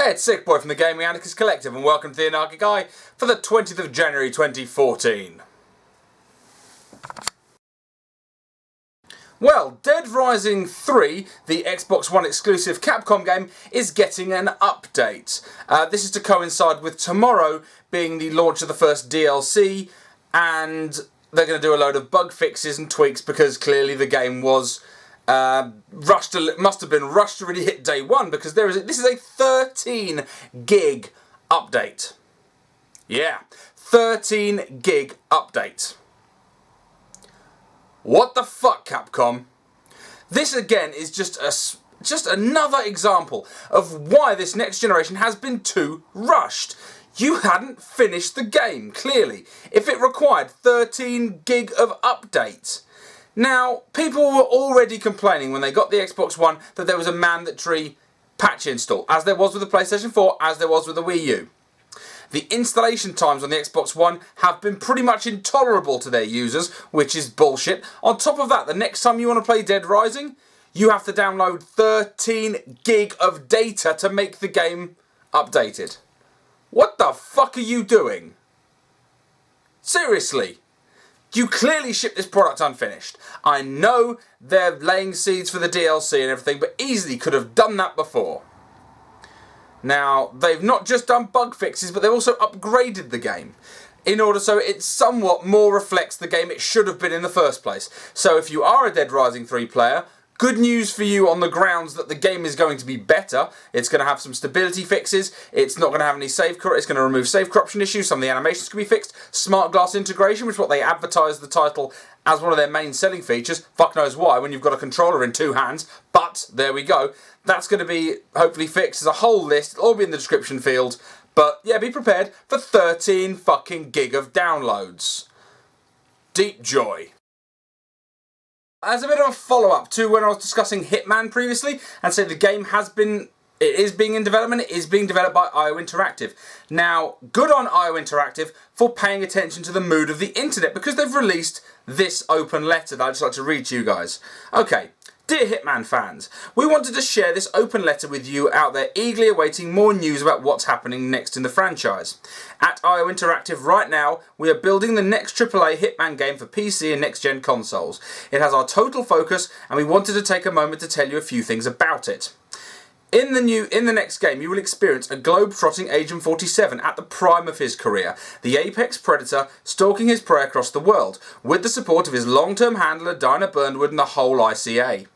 Hey, it's SickBoy from the Gaminganarchist Collective and welcome to the Anarchic Eye for the 20th of January 2014. Well, Dead Rising 3, the Xbox One exclusive Capcom game, is getting an update. This is to coincide with tomorrow being the launch of the first DLC, and they're going to do a load of bug fixes and tweaks because clearly the game was must have been rushed to really hit day one because this is a 13 gig update. Yeah, 13 gig update. What the fuck, Capcom? This again is just another example of why this next generation has been too rushed. You hadn't finished the game, clearly, if it required 13 gig of update. Now, people were already complaining when they got the Xbox One that there was a mandatory patch install, as there was with the PlayStation 4, as there was with the Wii U. The installation times on the Xbox One have been pretty much intolerable to their users, which is bullshit. On top of that, the next time you want to play Dead Rising, you have to download 13 gig of data to make the game updated. What the fuck are you doing? Seriously. You clearly shipped this product unfinished. I know they're laying seeds for the DLC and everything, but easily could have done that before. Now, they've not just done bug fixes, but they've also upgraded the game in order so it somewhat more reflects the game it should have been in the first place. So if you are a Dead Rising 3 player, good news for you on the grounds that the game is going to be better. It's going to have some stability fixes. It's not going to have any save corruption. It's going to remove save corruption issues. Some of the animations can be fixed. Smart glass integration, which is what they advertise the title as one of their main selling features. Fuck knows why when you've got a controller in two hands. But there we go. That's going to be hopefully fixed. There's a whole list. It'll all be in the description field. But yeah, be prepared for 13 fucking gig of downloads. Deep joy. As a bit of a follow-up to when I was discussing Hitman previously, and say the game is being in development, it is being developed by IO Interactive. Now, good on IO Interactive for paying attention to the mood of the internet, because they've released this open letter that I'd just like to read to you guys. Okay. Dear Hitman fans, we wanted to share this open letter with you out there eagerly awaiting more news about what's happening next in the franchise. At IO Interactive right now, we are building the next AAA Hitman game for PC and next-gen consoles. It has our total focus and we wanted to take a moment to tell you a few things about it. In the next game, you will experience a globe-trotting Agent 47 at the prime of his career, the apex predator stalking his prey across the world, with the support of his long-term handler Dinah Burnwood and the whole ICA.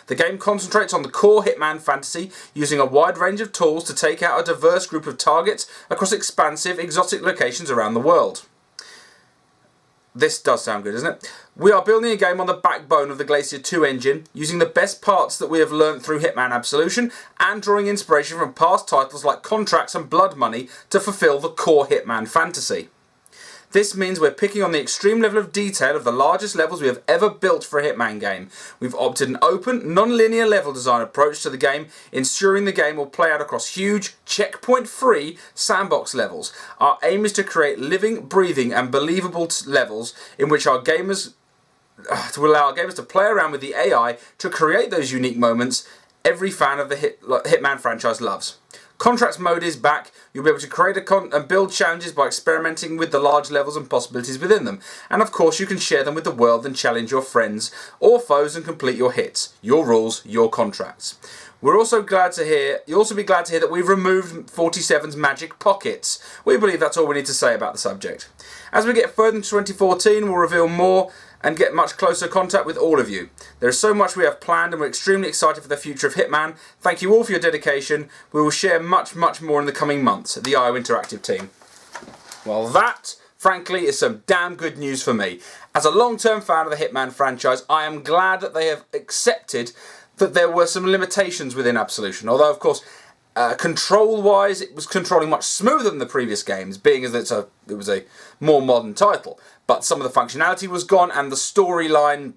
The game concentrates on the core Hitman fantasy, using a wide range of tools to take out a diverse group of targets across expansive, exotic locations around the world. This does sound good, doesn't it? We are building a game on the backbone of the Glacier 2 engine, using the best parts that we have learnt through Hitman Absolution, and drawing inspiration from past titles like Contracts and Blood Money to fulfill the core Hitman fantasy. This means we're picking on the extreme level of detail of the largest levels we have ever built for a Hitman game. We've opted an open, non-linear level design approach to the game, ensuring the game will play out across huge, checkpoint-free sandbox levels. Our aim is to create living, breathing and believable levels in which our gamers to allow our gamers to play around with the AI to create those unique moments every fan of the Hitman franchise loves. Contracts mode is back. You'll be able to create and build challenges by experimenting with the large levels and possibilities within them. And of course you can share them with the world and challenge your friends or foes and complete your hits, your rules, your contracts. You'll also be glad to hear that we've removed 47's magic pockets. We believe that's all we need to say about the subject. As we get further into 2014, we'll reveal more and get much closer contact with all of you. There is so much we have planned and we're extremely excited for the future of Hitman. Thank you all for your dedication. We will share much more in the coming months at the IO Interactive team. Well, that, frankly, is some damn good news for me. As a long-term fan of the Hitman franchise, I am glad that they have accepted that there were some limitations within Absolution. Although, of course, control-wise, it was controlling much smoother than the previous games, being as it was a more modern title. But some of the functionality was gone, and the storyline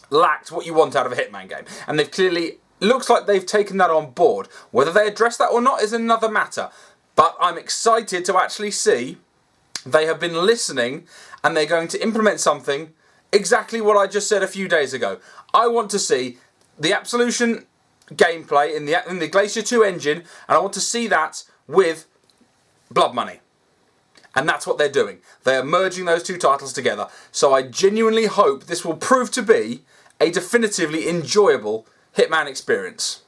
lacked what you want out of a Hitman game. And they've clearly, looks like they've taken that on board. Whether they address that or not is another matter. But I'm excited to actually see they have been listening, and they're going to implement something exactly what I just said a few days ago. I want to see the Absolution gameplay in the Glacier 2 engine, and I want to see that with Blood Money. And that's what they're doing. They are merging those two titles together. So I genuinely hope this will prove to be a definitively enjoyable Hitman experience.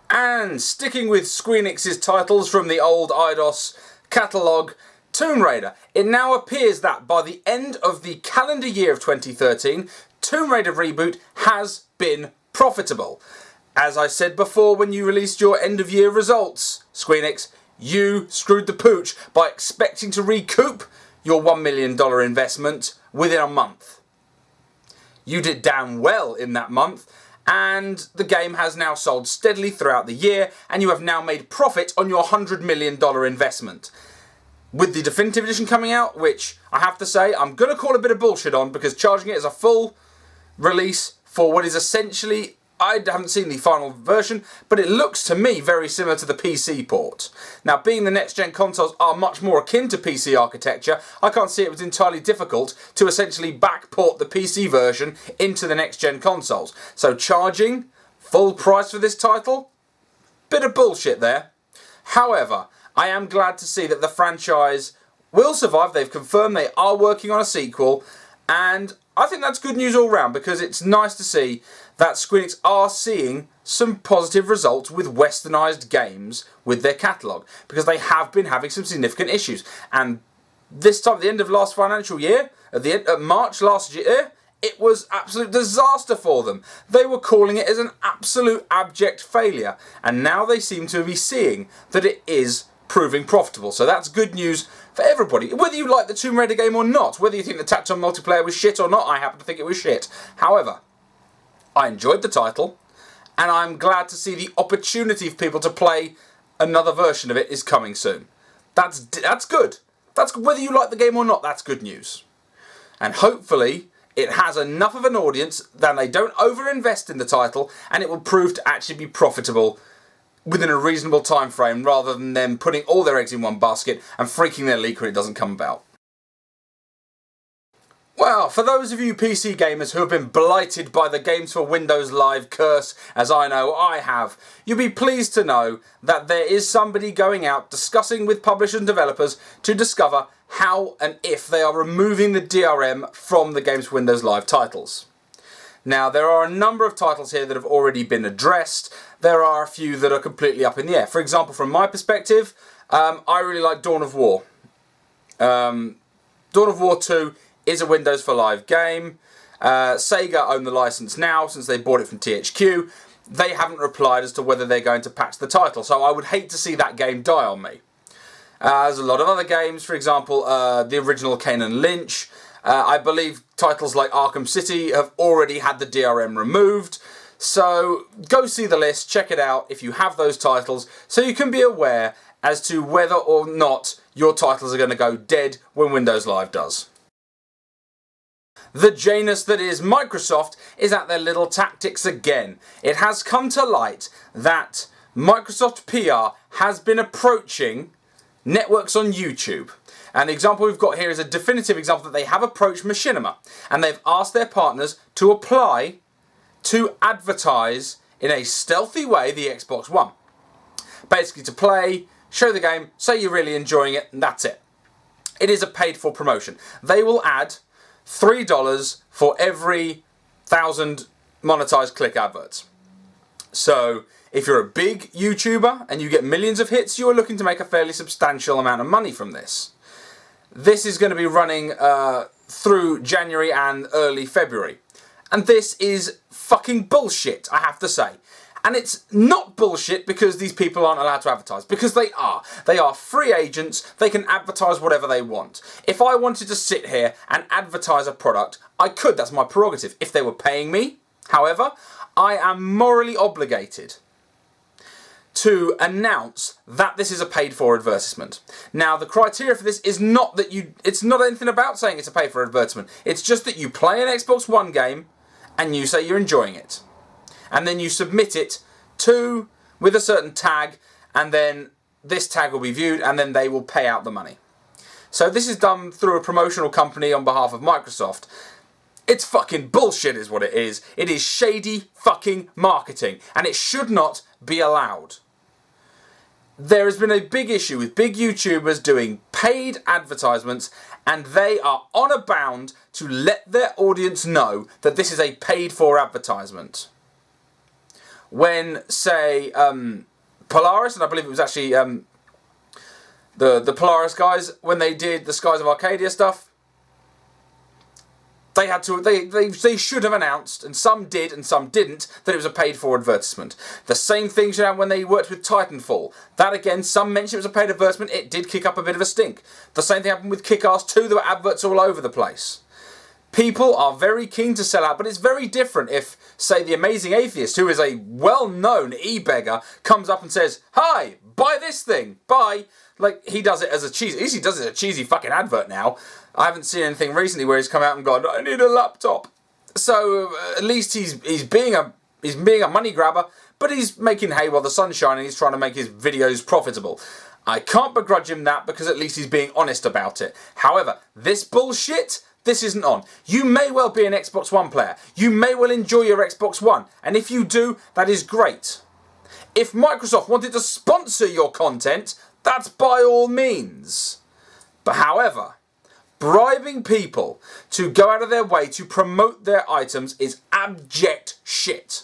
And sticking with Squeenix's titles from the old Eidos catalogue, Tomb Raider. It now appears that by the end of the calendar year of 2013, Tomb Raider Reboot has been profitable. As I said before when you released your end of year results, Squeenix, you screwed the pooch by expecting to recoup your $1 million investment within a month. You did damn well in that month, and the game has now sold steadily throughout the year, and you have now made profit on your $100 million investment. With the Definitive Edition coming out, which I have to say I'm going to call a bit of bullshit on, because charging it as a full release for what is essentially, I haven't seen the final version, but it looks to me very similar to the PC port. Now, being the next-gen consoles are much more akin to PC architecture, I can't see it was entirely difficult to essentially backport the PC version into the next-gen consoles. So charging full price for this title? Bit of bullshit there. However, I am glad to see that the franchise will survive. They've confirmed they are working on a sequel, and I think that's good news all round, because it's nice to see that Squeenix are seeing some positive results with westernised games with their catalogue, because they have been having some significant issues. And this time, at the end of last financial year, at March last year, it was absolute disaster for them. They were calling it as an absolute abject failure, and now they seem to be seeing that it is proving profitable. So that's good news for everybody. Whether you like the Tomb Raider game or not, whether you think the tactile multiplayer was shit or not, I happen to think it was shit. However, I enjoyed the title, and I'm glad to see the opportunity for people to play another version of it is coming soon. That's good. That's whether you like the game or not, that's good news. And hopefully it has enough of an audience that they don't overinvest in the title, and it will prove to actually be profitable within a reasonable time frame, rather than them putting all their eggs in one basket and freaking their leak when it doesn't come about. Well, for those of you PC gamers who have been blighted by the Games for Windows Live curse, as I know I have, you'll be pleased to know that there is somebody going out discussing with publishers and developers to discover how and if they are removing the DRM from the Games for Windows Live titles. Now, there are a number of titles here that have already been addressed. There are a few that are completely up in the air. For example, from my perspective, I really like Dawn of War. Dawn of War 2 is a Windows for Live game. Sega own the license now since they bought it from THQ. They haven't replied as to whether they're going to patch the title, so I would hate to see that game die on me. There's a lot of other games, for example, the original Kane and Lynch. I believe titles like Arkham City have already had the DRM removed. So go see the list, check it out if you have those titles, so you can be aware as to whether or not your titles are going to go dead when Windows Live does. The Janus that is Microsoft is at their little tactics again. It has come to light that Microsoft PR has been approaching networks on YouTube. And the example we've got here is a definitive example that they have approached Machinima, and they've asked their partners to apply to advertise in a stealthy way the Xbox One. Basically to play, show the game, say you're really enjoying it, and that's it. It is a paid for promotion. They will add $3 for every 1,000 monetized click adverts. So if you're a big YouTuber and you get millions of hits, you are looking to make a fairly substantial amount of money from this. This is going to be running through January and early February. And this is fucking bullshit, I have to say. And it's not bullshit because these people aren't allowed to advertise, because they are. They are free agents, they can advertise whatever they want. If I wanted to sit here and advertise a product, I could, that's my prerogative, if they were paying me. However, I am morally obligated to announce that this is a paid for advertisement. Now, the criteria for this is not that it's not anything about saying it's a paid for advertisement. It's just that you play an Xbox One game and you say you're enjoying it. And then you submit it with a certain tag, and then this tag will be viewed, and then they will pay out the money. So this is done through a promotional company on behalf of Microsoft. It's fucking bullshit is what it is. It is shady fucking marketing, and it should not be allowed. There has been a big issue with big YouTubers doing paid advertisements, and they are honor bound to let their audience know that this is a paid for advertisement. When, say, Polaris, and I believe it was actually the Polaris guys, when they did the Skies of Arcadia stuff, they had to. They should have announced, and some did and some didn't, that it was a paid-for advertisement. The same thing should happen when they worked with Titanfall. That again, some mentioned it was a paid advertisement. It did kick up a bit of a stink. The same thing happened with Kick-Ass 2. There were adverts all over the place. People are very keen to sell out, but it's very different if, say, the Amazing Atheist, who is a well-known e-beggar, comes up and says, "Hi, buy this thing, buy." Like, he does it as a cheesy, he does it as a cheesy fucking advert now. I haven't seen anything recently where he's come out and gone, "I need a laptop." So at least he's being a money grabber, but he's making hay while the sun's shining. He's trying to make his videos profitable. I can't begrudge him that, because at least he's being honest about it. However, this bullshit, this isn't on. You may well be an Xbox One player. You may well enjoy your Xbox One, and if you do, that is great. If Microsoft wanted to sponsor your content, that's by all means. But however, bribing people to go out of their way to promote their items is abject shit.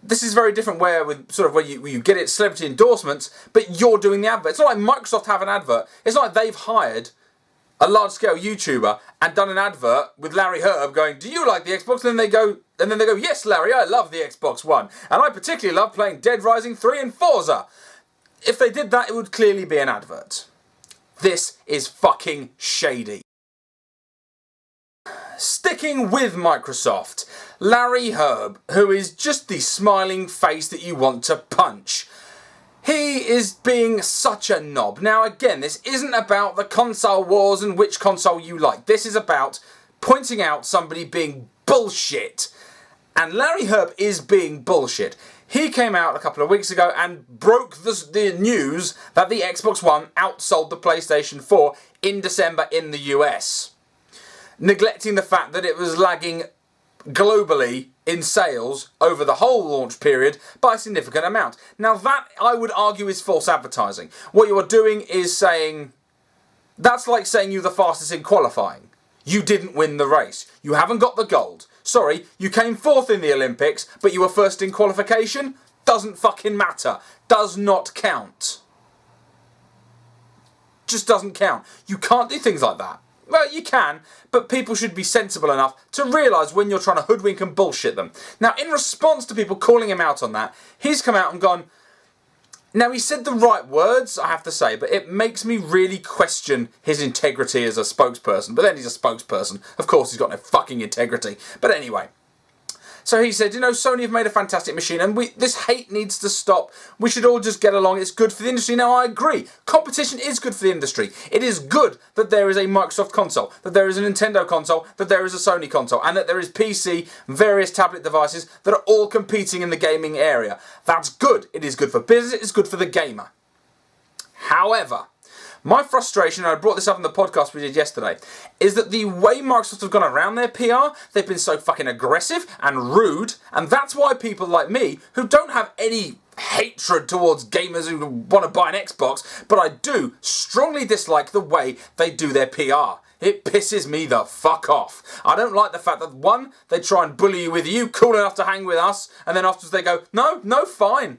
This is very different where you get it celebrity endorsements, but you're doing the advert. It's not like Microsoft have an advert. It's not like they've hired a large-scale YouTuber and done an advert with Larry Herb going, "Do you like the Xbox?" And then they go, "Yes, Larry, I love the Xbox One, and I particularly love playing Dead Rising 3 and Forza." If they did that, it would clearly be an advert. This is fucking shady. Sticking with Microsoft, Larry Herb, who is just the smiling face that you want to punch. He is being such a knob. Now again, this isn't about the console wars and which console you like. This is about pointing out somebody being bullshit. And Larry Herb is being bullshit. He came out a couple of weeks ago and broke the news that the Xbox One outsold the PlayStation 4 in December in the US. Neglecting the fact that it was lagging globally in sales over the whole launch period by a significant amount. Now that, I would argue, is false advertising. What you are doing is saying, that's like saying you're the fastest in qualifying. You didn't win the race. You haven't got the gold. Sorry, you came fourth in the Olympics, but you were first in qualification? Doesn't fucking matter. Does not count. Just doesn't count. You can't do things like that. Well, you can, but people should be sensible enough to realise when you're trying to hoodwink and bullshit them. Now, in response to people calling him out on that, he's come out and gone, now he said the right words, I have to say, but it makes me really question his integrity as a spokesperson. But then he's a spokesperson. Of course, he's got no fucking integrity. But anyway. So he said, Sony have made a fantastic machine, and this hate needs to stop. We should all just get along. It's good for the industry. Now, I agree. Competition is good for the industry. It is good that there is a Microsoft console, that there is a Nintendo console, that there is a Sony console, and that there is PC, various tablet devices that are all competing in the gaming area. That's good. It is good for business. It's good for the gamer. However, my frustration, and I brought this up in the podcast we did yesterday, is that the way Microsoft have gone around their PR, they've been so fucking aggressive and rude, and that's why people like me, who don't have any hatred towards gamers who want to buy an Xbox, but I do strongly dislike the way they do their PR. It pisses me the fuck off. I don't like the fact that, one, they try and bully you with you, cool enough to hang with us, and then afterwards they go, no, fine,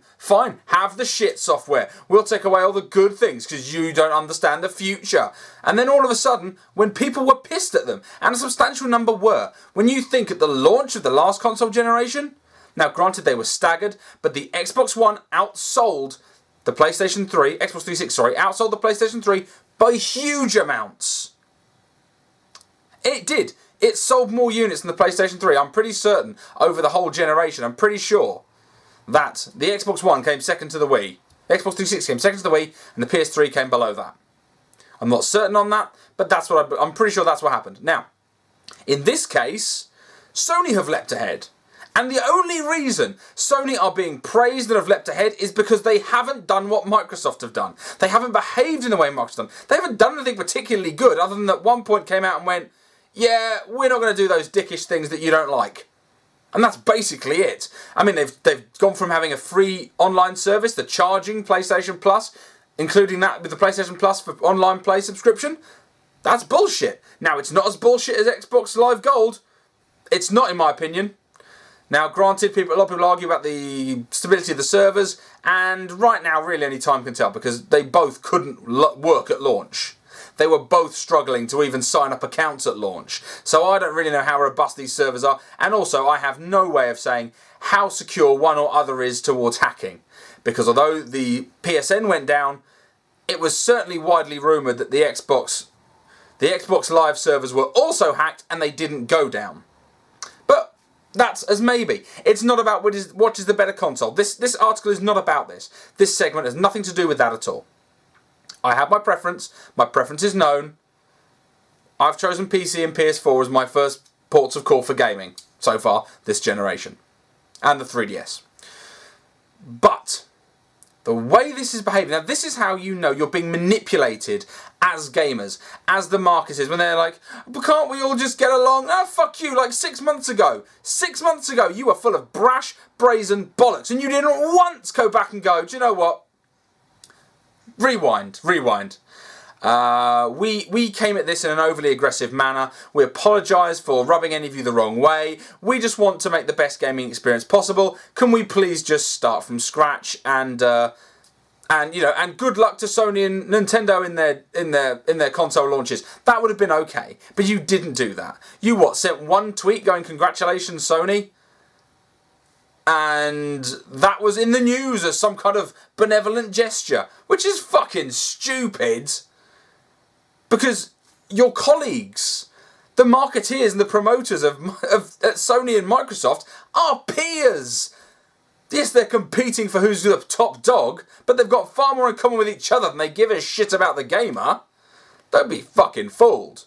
have the shit software. We'll take away all the good things because you don't understand the future. And then all of a sudden, when people were pissed at them, and a substantial number were, when you think at the launch of the last console generation, now granted they were staggered, but the Xbox One outsold the PlayStation 3, Xbox 360, outsold the PlayStation 3 by huge amounts. It did. It sold more units than the PlayStation 3, I'm pretty certain, over the whole generation. I'm pretty sure that the Xbox One came second to the Wii. The Xbox 360 came second to the Wii, and the PS3 came below that. I'm not certain on that, but that's what I'm pretty sure that's what happened. Now, in this case, Sony have leapt ahead. And the only reason Sony are being praised and have leapt ahead is because they haven't done what Microsoft have done. They haven't behaved in the way Microsoft have done. They haven't done anything particularly good, other than at one point came out and went, yeah, we're not going to do those dickish things that you don't like. And that's basically it. I mean, they've gone from having a free online service, the charging PlayStation Plus, including that with the PlayStation Plus for online play subscription. That's bullshit. Now, it's not as bullshit as Xbox Live Gold. It's not, in my opinion. Now, granted, a lot of people argue about the stability of the servers, and right now, really only time can tell, because they both couldn't work at launch. They were both struggling to even sign up accounts at launch. So I don't really know how robust these servers are, and also I have no way of saying how secure one or other is towards hacking. Because although the PSN went down, it was certainly widely rumoured that the Xbox Live servers were also hacked and they didn't go down. But that's as maybe. It's not about what is the better console. This article is not about this. This segment has nothing to do with that at all. I have my preference. My preference is known. I've chosen PC and PS4 as my first ports of call for gaming so far this generation. And the 3DS. But the way this is behaving, now this is how you know you're being manipulated as gamers, as the market is, when they're like, but can't we all just get along? Ah, fuck you, like 6 months ago. 6 months ago you were full of brash, brazen bollocks and you didn't once go back and go, do you know what? Rewind. We came at this in an overly aggressive manner. We apologise for rubbing any of you the wrong way. We just want to make the best gaming experience possible. Can we please just start from scratch and good luck to Sony and Nintendo in their console launches. That would have been okay, but you didn't do that. You sent one tweet going congratulations Sony? And that was in the news as some kind of benevolent gesture, which is fucking stupid. Because your colleagues, the marketeers and the promoters at Sony and Microsoft are peers. Yes, they're competing for who's the top dog, but they've got far more in common with each other than they give a shit about the gamer. Don't be fucking fooled.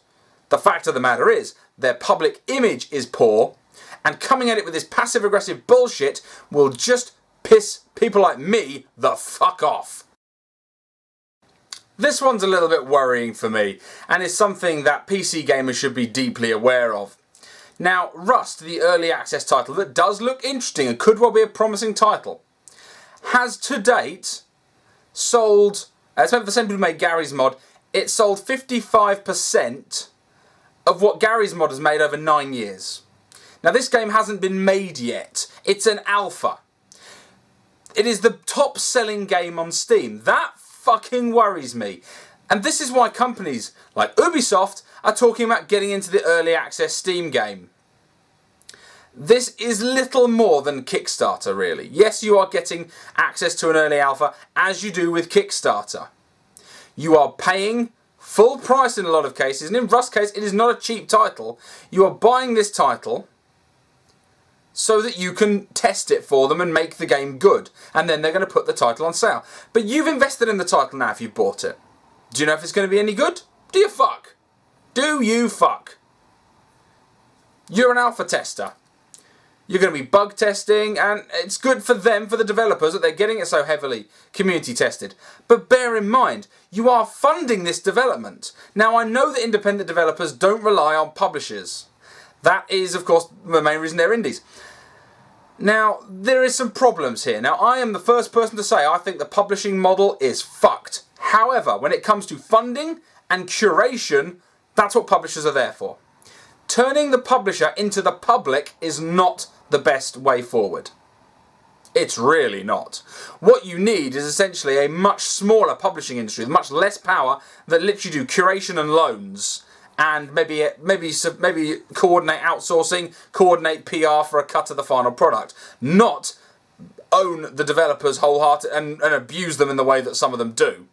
The fact of the matter is, their public image is poor, and coming at it with this passive-aggressive bullshit will just piss people like me the fuck off. This one's a little bit worrying for me, and is something that PC gamers should be deeply aware of. Now, Rust, the early access title that does look interesting and could well be a promising title, has to date sold, it's made for the same people who made Gary's Mod, it sold 55% of what Gary's Mod has made over 9 years. Now, this game hasn't been made yet. It's an alpha. It is the top-selling game on Steam. That fucking worries me. And this is why companies like Ubisoft are talking about getting into the early access Steam game. This is little more than Kickstarter, really. Yes, you are getting access to an early alpha, as you do with Kickstarter. You are paying full price in a lot of cases, and in Rust's case, it is not a cheap title. You are buying this title so that you can test it for them and make the game good. And then they're going to put the title on sale. But you've invested in the title now if you bought it. Do you know if it's going to be any good? Do you fuck? Do you fuck? You're an alpha tester. You're going to be bug testing, and it's good for them, for the developers, that they're getting it so heavily community tested. But bear in mind, you are funding this development. Now, I know that independent developers don't rely on publishers. That is, of course, the main reason they're indies. Now, there is some problems here. Now, I am the first person to say I think the publishing model is fucked. However, when it comes to funding and curation, that's what publishers are there for. Turning the publisher into the public is not the best way forward. It's really not. What you need is essentially a much smaller publishing industry with much less power that lets you do curation and loans. And maybe coordinate outsourcing, coordinate PR for a cut of the final product. Not own the developers wholeheartedly and abuse them in the way that some of them do.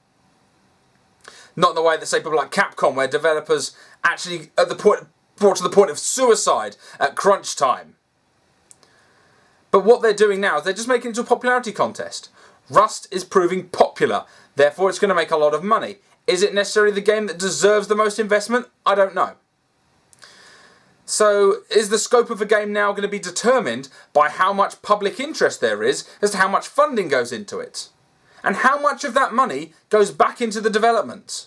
Not in the way that, say, people like Capcom, where developers actually brought to the point of suicide at crunch time. But what they're doing now is they're just making it into a popularity contest. Rust is proving popular, therefore it's going to make a lot of money. Is it necessarily the game that deserves the most investment? I don't know. So, is the scope of a game now going to be determined by how much public interest there is as to how much funding goes into it? And how much of that money goes back into the development?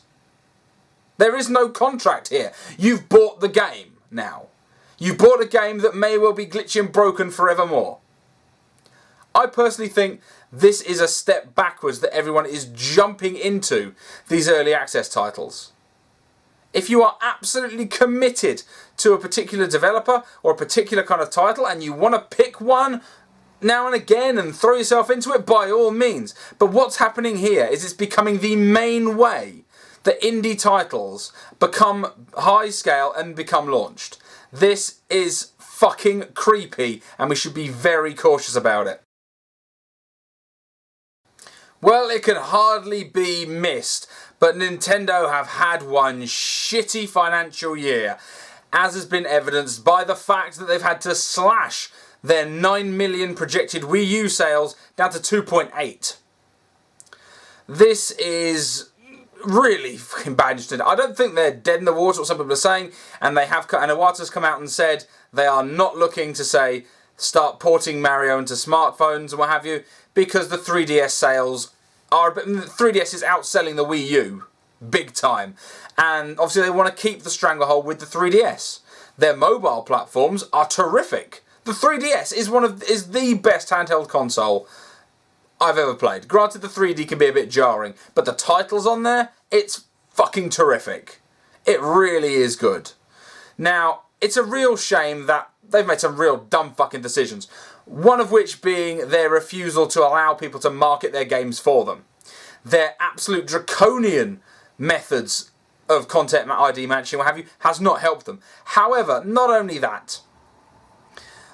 There is no contract here. You've bought the game. now. You bought a game that may well be glitchy and broken forevermore. I personally think this is a step backwards that everyone is jumping into these early access titles. If you are absolutely committed to a particular developer or a particular kind of title and you want to pick one now and again and throw yourself into it, by all means. But what's happening here is it's becoming the main way that indie titles become high scale and become launched. This is fucking creepy and we should be very cautious about it. Well, it can hardly be missed, but Nintendo have had one shitty financial year, as has been evidenced by the fact that they've had to slash their 9 million projected Wii U sales down to 2.8. This is really fucking bad. I don't think they're dead in the water, what some people are saying, and they have. And Iwata's come out and said they are not looking to say start porting Mario into smartphones and what have you, because the 3DS sales are. The 3DS is outselling the Wii U big time, and obviously they want to keep the stranglehold with the 3DS. Their mobile platforms are terrific. The 3DS is the best handheld console I've ever played. Granted, the 3D can be a bit jarring, but the titles on there, it's fucking terrific. It really is good. Now, it's a real shame that they've made some real dumb fucking decisions. One of which being their refusal to allow people to market their games for them. Their absolute draconian methods of content ID matching, what have you, has not helped them. However, not only that,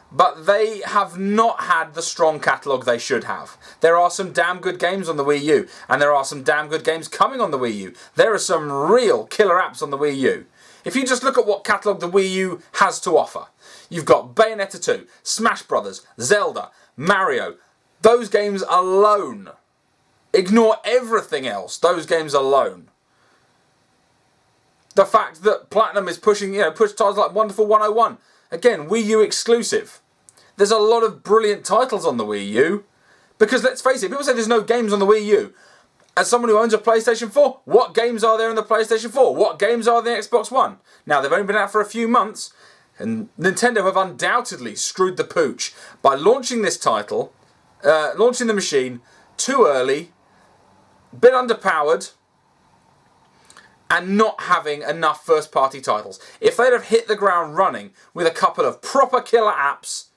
but they have not had the strong catalogue they should have. There are some damn good games on the Wii U, and there are some damn good games coming on the Wii U. There are some real killer apps on the Wii U. If you just look at what catalogue the Wii U has to offer, you've got Bayonetta 2, Smash Brothers, Zelda, Mario. Those games alone. Ignore everything else. Those games alone. The fact that Platinum is pushing, push titles like Wonderful 101. Again, Wii U exclusive. There's a lot of brilliant titles on the Wii U. Because let's face it, people say there's no games on the Wii U. As someone who owns a PlayStation 4, what games are there on the PlayStation 4? What games are there on the Xbox One? Now, they've only been out for a few months, and Nintendo have undoubtedly screwed the pooch by launching this title, launching the machine too early, a bit underpowered, and not having enough first-party titles. If they'd have hit the ground running with a couple of proper killer apps,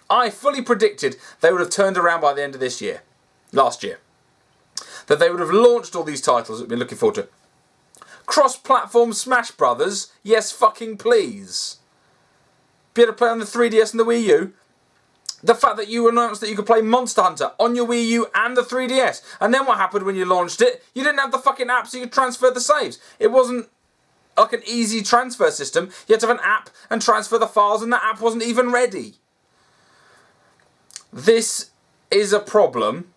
I fully predicted they would have turned around by the end of this year. Last year. That they would have launched all these titles that we've been looking forward to. Cross-platform Smash Brothers? Yes, fucking please. Be able to play on the 3DS and the Wii U. The fact that you announced that you could play Monster Hunter on your Wii U and the 3DS. And then what happened when you launched it? You didn't have the fucking app so you could transfer the saves. It wasn't like an easy transfer system. You had to have an app and transfer the files, and that app wasn't even ready. This is a problem,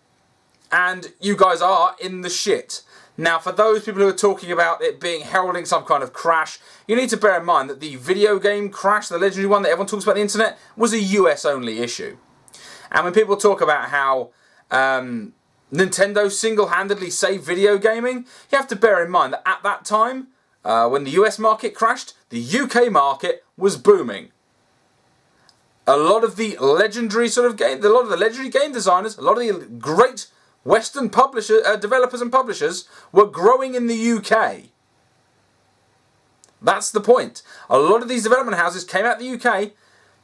and you guys are in the shit. Now, for those people who are talking about it being heralding some kind of crash, you need to bear in mind that the video game crash, the legendary one that everyone talks about on the internet, was a US-only issue. And when people talk about how Nintendo single-handedly saved video gaming, you have to bear in mind that at that time, when the US market crashed, the UK market was booming. A lot of the legendary legendary game designers, a lot of the great Western developers and publishers were growing in the UK. That's the point. A lot of these development houses came out of the UK,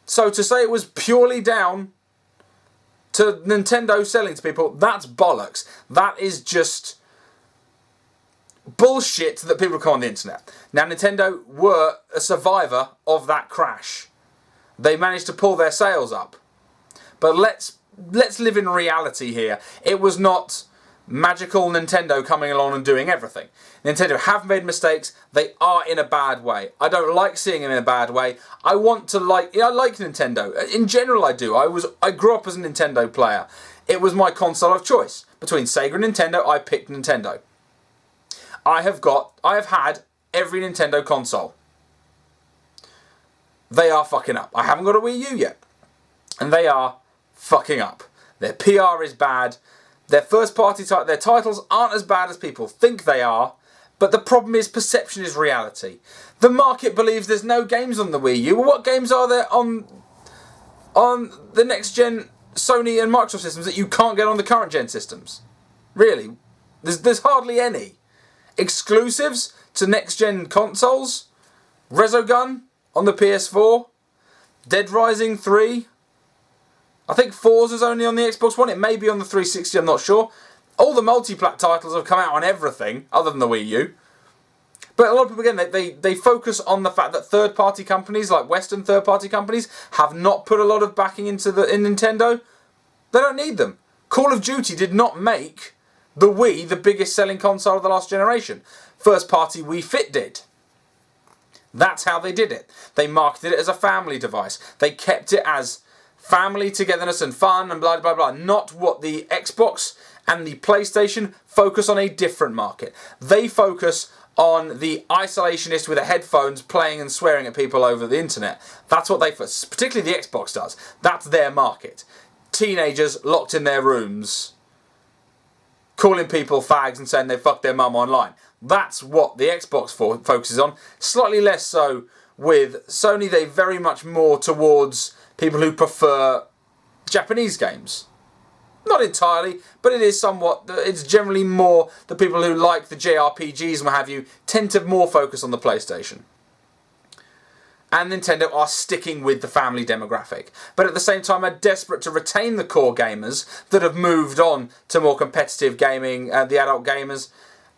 so to say it was purely down to Nintendo selling to people, that's bollocks. That is just bullshit that people come on the internet. Now, Nintendo were a survivor of that crash. They managed to pull their sales up. But let's live in reality here. It was not magical Nintendo coming along and doing everything. Nintendo have made mistakes. They are in a bad way. I don't like seeing them in a bad way. I like Nintendo. In general, I do. I grew up as a Nintendo player. It was my console of choice. Between Sega and Nintendo, I picked Nintendo. I have had every Nintendo console. They are fucking up. I haven't got a Wii U yet. And they are fucking up. Their PR is bad. Their first party their titles aren't as bad as people think they are. But the problem is perception is reality. The market believes there's no games on the Wii U. Well, what games are there on the next gen Sony and Microsoft systems that you can't get on the current gen systems? Really? There's hardly any. Exclusives to next gen consoles? Resogun on the PS4? Dead Rising 3? I think Forza's only on the Xbox One. It may be on the 360, I'm not sure. All the multi-plat titles have come out on everything other than the Wii U. But a lot of people, again, they focus on the fact that third-party companies, like Western third-party companies, have not put a lot of backing in Nintendo. They don't need them. Call of Duty did not make the Wii the biggest selling console of the last generation. First-party Wii Fit did. That's how they did it. They marketed it as a family device. They kept it as family togetherness and fun and blah, blah, blah. Not what the Xbox and the PlayStation focus on, a different market. They focus on the isolationist with the headphones playing and swearing at people over the internet. That's what they, particularly the Xbox does. That's their market. Teenagers locked in their rooms, calling people fags and saying they fucked their mum online. That's what the Xbox focuses on. Slightly less so with Sony. They very much more towards people who prefer Japanese games. Not entirely, but it is somewhat. It's generally more the people who like the JRPGs and what have you tend to more focus on the PlayStation. And Nintendo are sticking with the family demographic. But at the same time are desperate to retain the core gamers that have moved on to more competitive gaming, the adult gamers.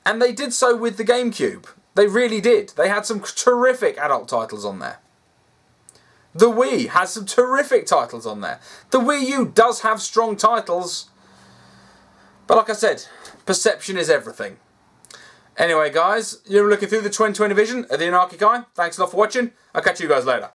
And they did so with the GameCube. They really did. They had some terrific adult titles on there. The Wii has some terrific titles on there. The Wii U does have strong titles. But like I said, perception is everything. Anyway, guys, you're looking through the 2020 vision of the Anarchic Eye. Thanks a lot for watching. I'll catch you guys later.